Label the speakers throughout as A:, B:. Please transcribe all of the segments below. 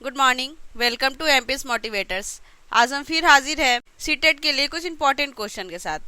A: Good morning, welcome to MPS motivators. आज हम फिर हाजिर हैं सीटेट के लिए कुछ इम्पोर्टेंट क्वेश्चन के साथ।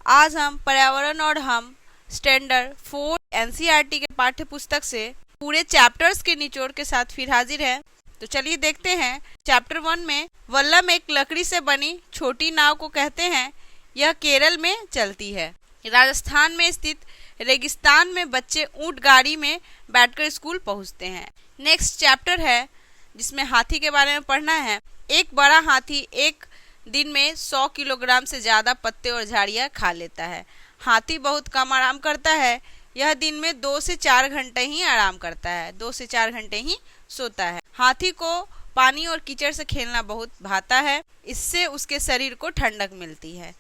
A: आज हम पर्यावरण और हम स्टैंडर्ड 4 एनसीईआरटी के पाठ्य पुस्तक से पूरे चैप्टर्स के निचोड़ के साथ फिर हाजिर हैं। तो चलिए देखते हैं। चैप्टर 1 में वल्लम एक लकड़ी से बनी छोटी नाव को कहते हैं। यह केरल में चलती है। राजस्थान में स्थित रेगिस्तान में बच्चे ऊंट गाड़ी में बैठकर स्कूल पहुंचते हैं। नेक्स्ट चैप्टर है जिसमें हाथी के बारे में पढ़ना है। एक बड़ा हाथी एक दिन में 100 किलोग्राम से ज़्यादा पत्ते और झाड़ियाँ खा लेता है। हाथी बहुत कम आराम करता है। यह दिन में 2 से 4 घंटे ही आराम करता है, 2 से 4 घंटे ही सोता है। हाथी को पानी और कीचड़ से खेलना बहुत भाता है। इससे उसके शरीर को ठंडक मिलती है।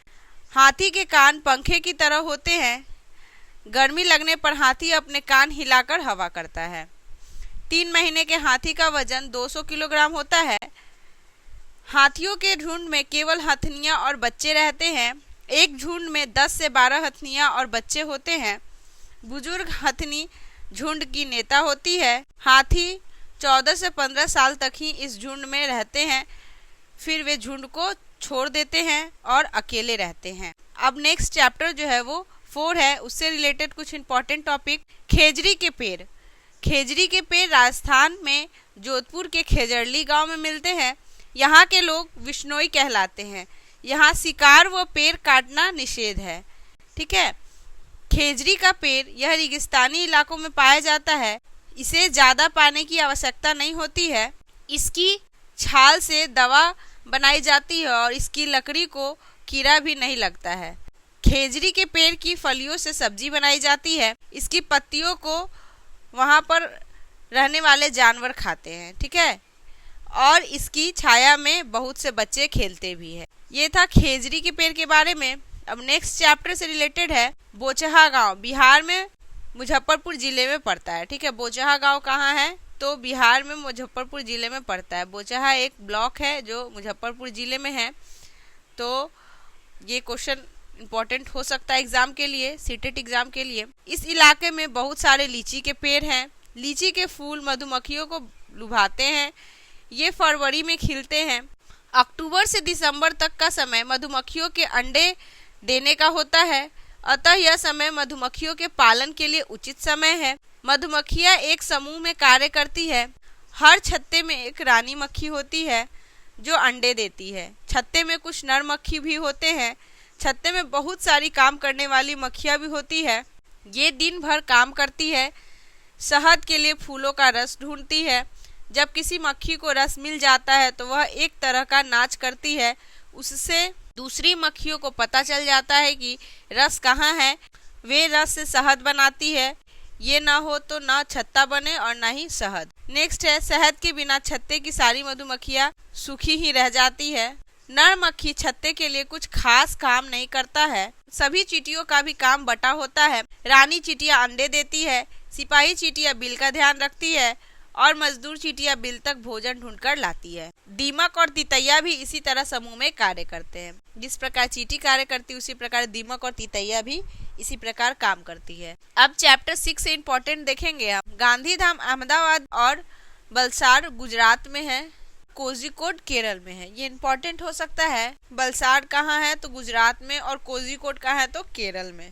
A: हाथी के कान पंखे की तरह होते हैं। गर्मी लगने पर हाथी अपने कान हिलाकर हवा करता है। 3 महीने के हाथी का वजन 200 किलोग्राम होता है। हाथियों के झुंड में केवल हथनियां और बच्चे रहते हैं। एक झुंड में 10 से 12 हथनियां और बच्चे होते हैं। बुजुर्ग हथनी झुंड की नेता होती है। हाथी 14 से 15 साल तक ही इस झुंड में रहते हैं, फिर वे झुंड को छोड़ देते हैं और अकेले रहते हैं। अब नेक्स्ट चैप्टर जो है वो 4 है, उससे रिलेटेड कुछ इंपॉर्टेंट टॉपिक। खेजड़ी के पेड़। खेजड़ी के पेड़ राजस्थान में जोधपुर के खेजड़ली गांव में मिलते हैं। यहाँ के लोग विश्नोई कहलाते हैं। यहाँ शिकार व पेड़ काटना निषेध है। ठीक है। खेजड़ी का पेड़ यह रेगिस्तानी इलाकों में पाया जाता है। इसे ज़्यादा पानी की आवश्यकता नहीं होती है। इसकी छाल से दवा बनाई जाती है और इसकी लकड़ी को कीड़ा भी नहीं लगता है। खेजड़ी के पेड़ की फलियों से सब्जी बनाई जाती है। इसकी पत्तियों को वहाँ पर रहने वाले जानवर खाते हैं। ठीक है। और इसकी छाया में बहुत से बच्चे खेलते भी हैं। ये था खेजड़ी के पेड़ के बारे में। अब नेक्स्ट चैप्टर से रिलेटेड है बोचहा गांव। बिहार में मुजफ्फरपुर जिले में पड़ता है। ठीक है। बोचहा गांव कहाँ है? तो बिहार में मुजफ्फरपुर जिले में पड़ता है। बोचहा एक ब्लॉक है जो मुजफ्फरपुर जिले में है। तो ये क्वेश्चन इम्पोर्टेंट हो सकता है एग्जाम के लिए, सीटेट एग्जाम के लिए। इस इलाके में बहुत सारे लीची के पेड़ हैं। लीची के फूल मधुमक्खियों को लुभाते हैं। ये फरवरी में खिलते हैं। अक्टूबर से दिसंबर तक का समय मधुमक्खियों के अंडे देने का होता है, अतः यह समय मधुमक्खियों के पालन के लिए उचित समय है। मधुमक्खियां एक समूह में कार्य करती है। हर छत्ते में एक रानी मक्खी होती है जो अंडे देती है। छत्ते में कुछ नर मक्खी भी होते हैं। छत्ते में बहुत सारी काम करने वाली मक्खियाँ भी होती है। ये दिन भर काम करती है। शहद के लिए फूलों का रस ढूंढती है। जब किसी मक्खी को रस मिल जाता है तो वह एक तरह का नाच करती है। उससे दूसरी मक्खियों को पता चल जाता है कि रस कहाँ है। वे रस से शहद बनाती है। ये ना हो तो ना छत्ता बने और ना ही शहद। नेक्स्ट है शहद के बिना छत्ते की सारी मधुमक्खियाँ सूखी ही रह जाती है। नर मक्खी छत्ते के लिए कुछ खास काम नहीं करता है। सभी चींटियों का भी काम बटा होता है। रानी चींटियां अंडे देती है। सिपाही चींटियां बिल का ध्यान रखती है और मजदूर चींटियां बिल तक भोजन ढूंढकर लाती है। दीमक और तितैया भी इसी तरह समूह में कार्य करते हैं। जिस प्रकार चींटी कार्य करती है उसी प्रकार दीमक और तितैया भी इसी प्रकार काम करती है। अब चैप्टर 6 से इम्पोर्टेंट देखेंगे हम। गांधीधाम अहमदाबाद और वलसाड गुजरात में है। कोझिकोड केरल में है। ये इम्पोर्टेंट हो सकता है। वलसाड कहाँ है? तो गुजरात में। और कोझिकोड कहाँ है? तो केरल में।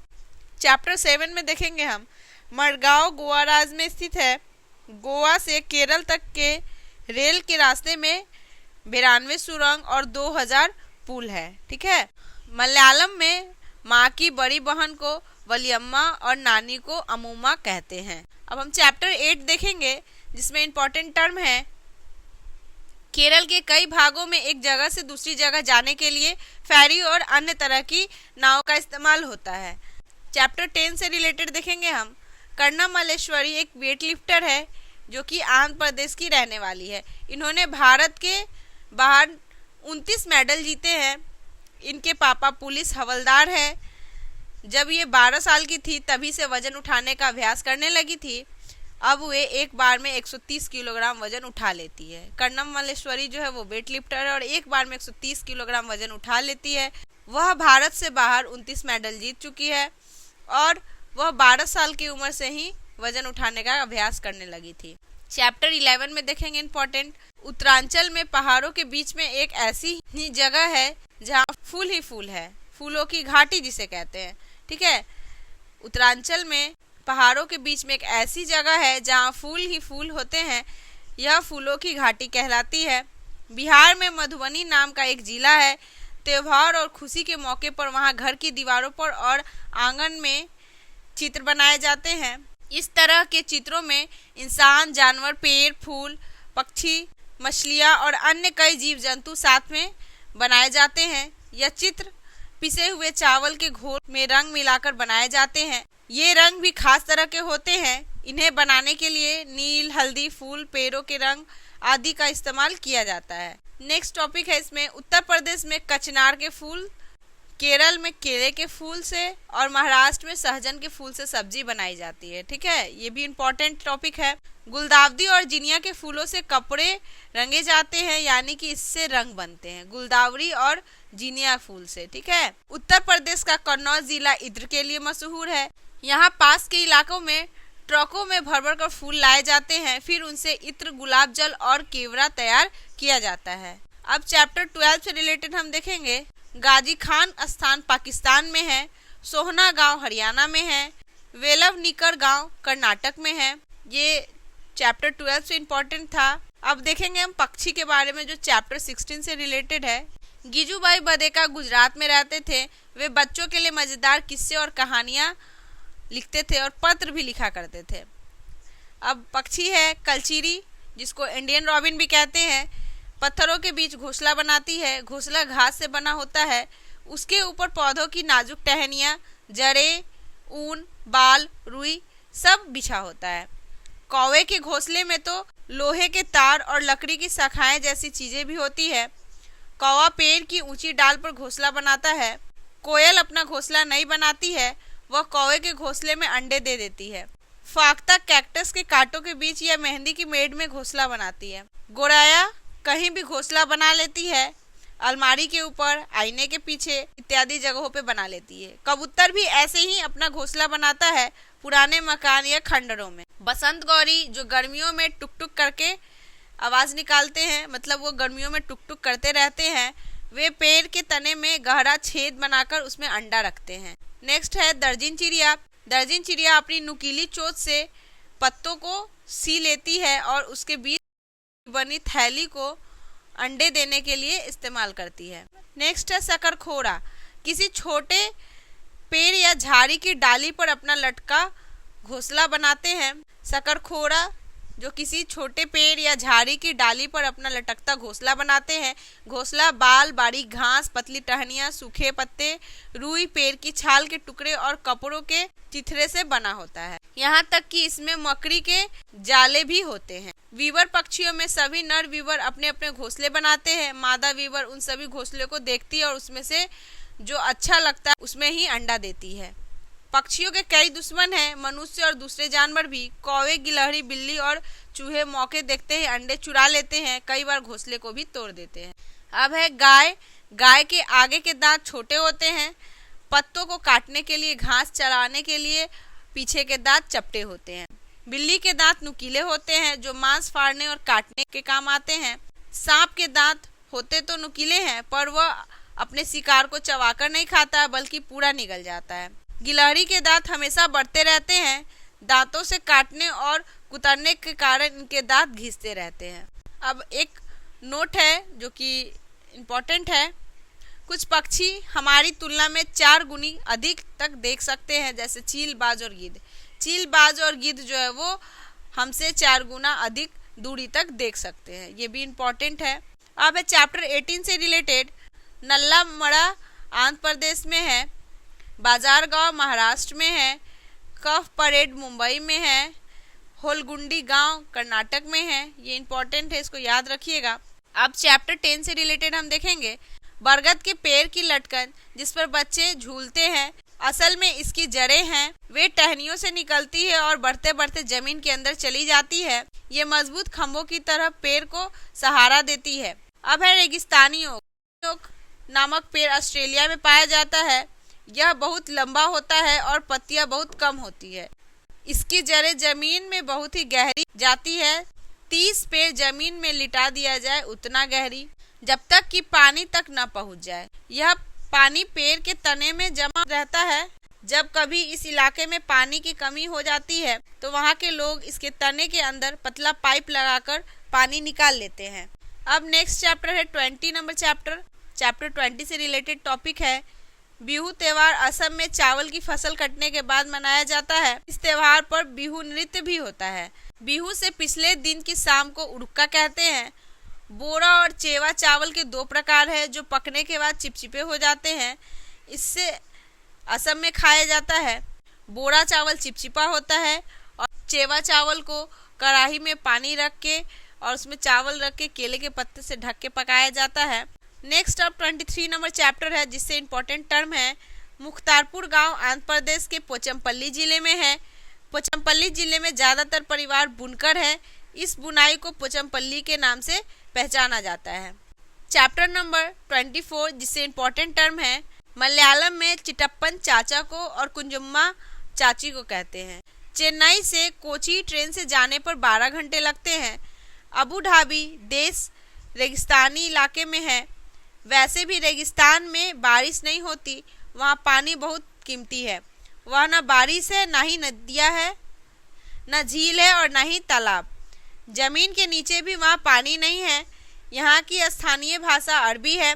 A: चैप्टर 7 में देखेंगे हम। मडगांव गोवा राज्य में स्थित है। गोवा से केरल तक के रेल के रास्ते में 92 सुरंग और 2000 पुल है। ठीक है। मलयालम में माँ की बड़ी बहन को वलियम्मा और नानी को अमूमा कहते हैं। अब हम चैप्टर 8 देखेंगे जिसमें इम्पोर्टेंट टर्म है। केरल के कई भागों में एक जगह से दूसरी जगह जाने के लिए फेरी और अन्य तरह की नाव का इस्तेमाल होता है। चैप्टर 10 से रिलेटेड देखेंगे हम। कर्णा मल्लेश्वरी एक वेट लिफ्टर है जो कि आंध्र प्रदेश की रहने वाली है। इन्होंने भारत के बाहर 29 मेडल जीते हैं। इनके पापा पुलिस हवलदार है। जब ये 12 साल की थी तभी से वजन उठाने का अभ्यास करने लगी थी। अब वे एक बार में 130 किलोग्राम वजन उठा लेती है। कर्णम मल्लेश्वरी जो है वो वेट लिफ्टर है और एक बार में 130 किलोग्राम वजन उठा लेती है। वह भारत से बाहर 29 मेडल जीत चुकी है और वह 12 साल की उम्र से ही वजन उठाने का अभ्यास करने लगी थी। चैप्टर 11 में देखेंगे इम्पोर्टेंट उत्तरांचल में पहाड़ों के बीच में एक ऐसी ही जगह है जहाँ फूल ही फूल है, फूलों की घाटी जिसे कहते हैं। ठीक है, उत्तरांचल में पहाड़ों के बीच में एक ऐसी जगह है जहाँ फूल ही फूल होते हैं, यह फूलों की घाटी कहलाती है। बिहार में मधुबनी नाम का एक जिला है। त्योहार और खुशी के मौके पर वहाँ घर की दीवारों पर और आंगन में चित्र बनाए जाते हैं। इस तरह के चित्रों में इंसान, जानवर, पेड़, फूल, पक्षी, मछलियाँ और अन्य कई जीव जंतु साथ में बनाए जाते हैं। यह चित्र पिसे हुए चावल के घोल में रंग मिलाकर बनाए जाते हैं। ये रंग भी खास तरह के होते हैं। इन्हें बनाने के लिए नील, हल्दी, फूल, पेड़ों के रंग आदि का इस्तेमाल किया जाता है। नेक्स्ट टॉपिक है इसमें उत्तर प्रदेश में कचनार के फूल, केरल में केले के फूल से और महाराष्ट्र में सहजन के फूल से सब्जी बनाई जाती है। ठीक है, ये भी इम्पोर्टेंट टॉपिक है। गुलदाउदी और जिनिया के फूलों से कपड़े रंगे जाते हैं, यानी कि इससे रंग बनते हैं, गुलदावरी और जिनिया फूल से। ठीक है, उत्तर प्रदेश का कन्नौज जिला इत्र के लिए मशहूर है। यहाँ पास के इलाकों में ट्रकों में भर भर कर फूल लाए जाते हैं, फिर उनसे इत्र, गुलाब जल और केवड़ा तैयार किया जाता है। अब चैप्टर 12 से रिलेटेड हम देखेंगे। गाजी खान स्थान पाकिस्तान में है, सोहना गांव हरियाणा में है, वेलवनिकर गांव कर्नाटक में है। ये चैप्टर 12 से इम्पोर्टेंट था। अब देखेंगे हम पक्षी के बारे में जो चैप्टर 16 से रिलेटेड है। गिजुभाई बदेका गुजरात में रहते थे। वे बच्चों के लिए मजेदार किस्से और कहानियाँ लिखते थे और पत्र भी लिखा करते थे। अब पक्षी है कलचीरी, जिसको इंडियन रॉबिन भी कहते हैं। पत्थरों के बीच घोंसला बनाती है। घोंसला घास से बना होता है। उसके ऊपर पौधों की नाजुक टहनियाँ, जड़ें, ऊन, बाल, रुई सब बिछा होता है। कौवे के घोंसले में तो लोहे के तार और लकड़ी की शाखाएं जैसी चीजें भी होती है। कौवा पेड़ की ऊंची डाल पर घोंसला बनाता है। कोयल अपना घोंसला नहीं बनाती है, वह कौवे के घोंसले में अंडे दे देती है। फाख्ता कैक्टस के कांटों के बीच या मेहंदी की मेड़ में घोंसला बनाती है। गोराया कहीं भी घोंसला बना लेती है, अलमारी के ऊपर, आईने के पीछे इत्यादि जगहों पे बना लेती है। कबूतर भी ऐसे ही अपना घोंसला बनाता है, पुराने मकान या खंडरों में। बसंत गौरी जो गर्मियों में टुक टुक करके आवाज निकालते हैं, मतलब वो गर्मियों में टुक टुक करते रहते हैं, वे पेड़ के तने में गहरा छेद बनाकर उसमें अंडा रखते हैं। नेक्स्ट है दर्जिन चिड़िया। दर्जिन चिड़िया अपनी नुकीली चोंच से पत्तों को सी लेती है और उसके बीच बनी थैली को अंडे देने के लिए इस्तेमाल करती है। नेक्स्ट है शकरखोरा। किसी छोटे पेड़ या झाड़ी की डाली पर अपना लटका घोंसला बनाते हैं। शकरखोरा जो किसी छोटे पेड़ या झाड़ी की डाली पर अपना लटकता घोंसला बनाते हैं। घोंसला बाल, बारीक घास, पतली टहनियाँ, सूखे पत्ते, रुई, पेड़ की छाल के टुकड़े और कपड़ों के चिथड़े से बना होता है। यहाँ तक कि इसमें मकड़ी के जाले भी होते हैं। वीवर पक्षियों में सभी नर वीवर अपने अपने घोंसले बनाते हैं। मादा वीवर उन सभी घोंसले को देखती है और उसमें से जो अच्छा लगता है उसमें ही अंडा देती है। पक्षियों के कई दुश्मन हैं, मनुष्य और दूसरे जानवर भी। कौवे, गिलहरी, बिल्ली और चूहे मौके देखते ही अंडे चुरा लेते हैं, कई बार घोंसले को भी तोड़ देते हैं। अब है गाय। गाय के आगे के दांत छोटे होते हैं। पत्तों को काटने के लिए, घास चराने के लिए पीछे के दांत चपटे होते हैं। बिल्ली के दांत नुकीले होते हैं जो मांस फाड़ने और काटने के काम आते हैं। सांप के दांत होते तो नुकीले हैं, पर वह अपने शिकार को चबाकर नहीं खाता बल्कि पूरा निगल जाता है। गिलहरी के दांत हमेशा बढ़ते रहते हैं। दांतों से काटने और कुतरने के कारण इनके दांत घिसते रहते हैं। अब एक नोट है जो कि इम्पोर्टेंट है। कुछ पक्षी हमारी तुलना में 4 गुनी अधिक तक देख सकते हैं, जैसे चील, बाज और गिद्ध। चील, बाज और गिद्ध जो है वो हमसे 4 गुना अधिक दूरी तक देख सकते हैं, ये भी इम्पोर्टेंट है। अब है चैप्टर 18 से रिलेटेड। नल्ला मड़ा आंध्र प्रदेश में है, बाजार गांव महाराष्ट्र में है, कफ परेड मुंबई में है, होलगुंडी गांव कर्नाटक में है। ये इम्पोर्टेंट है, इसको याद रखिएगा। अब चैप्टर 10 से रिलेटेड हम देखेंगे। बरगद के पेड़ की लटकन जिस पर बच्चे झूलते हैं, असल में इसकी जड़ें हैं। वे टहनियों से निकलती है और बढ़ते बढ़ते जमीन के अंदर चली जाती है। ये मजबूत खंभों की तरह पेड़ को सहारा देती है। अब है रेगिस्तानी ओक नामक पेड़ ऑस्ट्रेलिया में पाया जाता है। यह बहुत लंबा होता है और पत्तियां बहुत कम होती है। इसकी जड़ें जमीन में बहुत ही गहरी जाती है 30 पेड़ जमीन में लिटा दिया जाए उतना गहरी, जब तक कि पानी तक न पहुंच जाए। यह पानी पेड़ के तने में जमा रहता है। जब कभी इस इलाके में पानी की कमी हो जाती है तो वहाँ के लोग इसके तने के अंदर पतला पाइप लगाकर पानी निकाल लेते हैं। अब नेक्स्ट चैप्टर है 20 नंबर चैप्टर 20 से रिलेटेड टॉपिक है बिहू त्योहार। असम में चावल की फसल कटने के बाद मनाया जाता है। इस त्योहार पर बिहू नृत्य भी होता है। बिहू से पिछले दिन की शाम को उड़क्का कहते हैं। बोरा और चेवा चावल के दो प्रकार है जो पकने के बाद चिपचिपे हो जाते हैं। इससे असम में खाया जाता है। बोरा चावल चिपचिपा होता है और चेवा चावल को कढ़ाई में पानी रख के और उसमें चावल रख के केले के पत्ते से ढक के पकाया जाता है। नेक्स्ट अब 23 नंबर चैप्टर है जिससे इम्पोर्टेंट टर्म है मुख्तारपुर गांव आंध्र प्रदेश के पोचमपल्ली जिले में है। पोचमपल्ली जिले में ज़्यादातर परिवार बुनकर है। इस बुनाई को पोचमपल्ली के नाम से पहचाना जाता है। चैप्टर नंबर 24 जिससे इम्पोर्टेंट टर्म है मलयालम में चिटप्पन चाचा को और कुंजुम्मा चाची को कहते हैं। चेन्नई से कोची ट्रेन से जाने पर 12 घंटे लगते हैं। अबू धाबी देश रेगिस्तानी इलाके में है। वैसे भी रेगिस्तान में बारिश नहीं होती, वहाँ पानी बहुत कीमती है। वहाँ न बारिश है, ना ही नदियाँ है, न झील है और न ही तालाब। जमीन के नीचे भी वहाँ पानी नहीं है। यहाँ की स्थानीय भाषा अरबी है।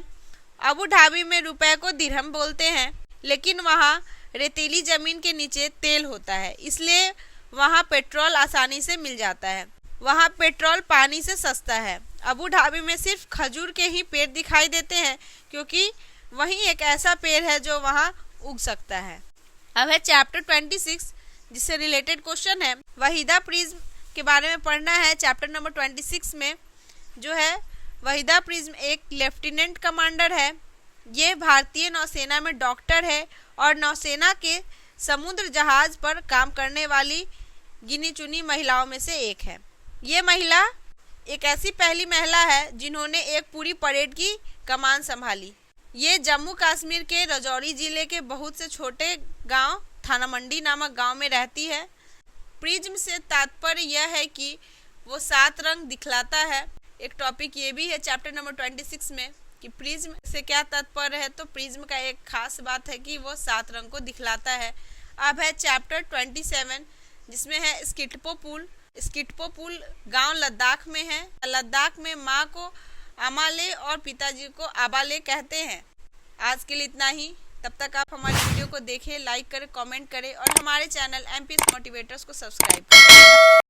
A: अबू धाबी में रुपए को दिरहम बोलते हैं, लेकिन वहाँ रेतीली जमीन के नीचे तेल होता है, इसलिए वहाँ पेट्रोल आसानी से मिल जाता है। वहाँ पेट्रोल पानी से सस्ता है। अबू धाबी में सिर्फ खजूर के ही पेड़ दिखाई देते हैं क्योंकि वही एक ऐसा पेड़ है जो वहाँ उग सकता है। अब है चैप्टर 26 जिससे रिलेटेड क्वेश्चन है वहीदा प्रिज्म के बारे में पढ़ना है। चैप्टर नंबर 26 में जो है वहीदा प्रिज्म एक लेफ्टिनेंट कमांडर है। ये भारतीय नौसेना में डॉक्टर है और नौसेना के समुद्र जहाज पर काम करने वाली गिनी चुनी महिलाओं में से एक है। ये महिला एक ऐसी पहली महिला है जिन्होंने एक पूरी परेड की कमान संभाली। ये जम्मू कश्मीर के राजौरी जिले के बहुत से छोटे गांव थाना मंडी नामक गांव में रहती है। प्रिज्म से तात्पर्य यह है कि वो 7 रंग दिखलाता है। एक टॉपिक ये भी है चैप्टर नंबर 26 में कि प्रिज्म से क्या तात्पर्य है। तो प्रिज्म का एक खास बात है कि वो 7 रंग को दिखलाता है। अब है चैप्टर 27 जिसमें है स्किटपो पुल। स्किटपो पुल गांव लद्दाख में है। लद्दाख में माँ को अमाले और पिताजी को आबाले कहते हैं। आज के लिए इतना ही। तब तक आप हमारी वीडियो को देखें, लाइक करें, कमेंट करें और हमारे चैनल एमपीएस मोटिवेटर्स को सब्सक्राइब करें।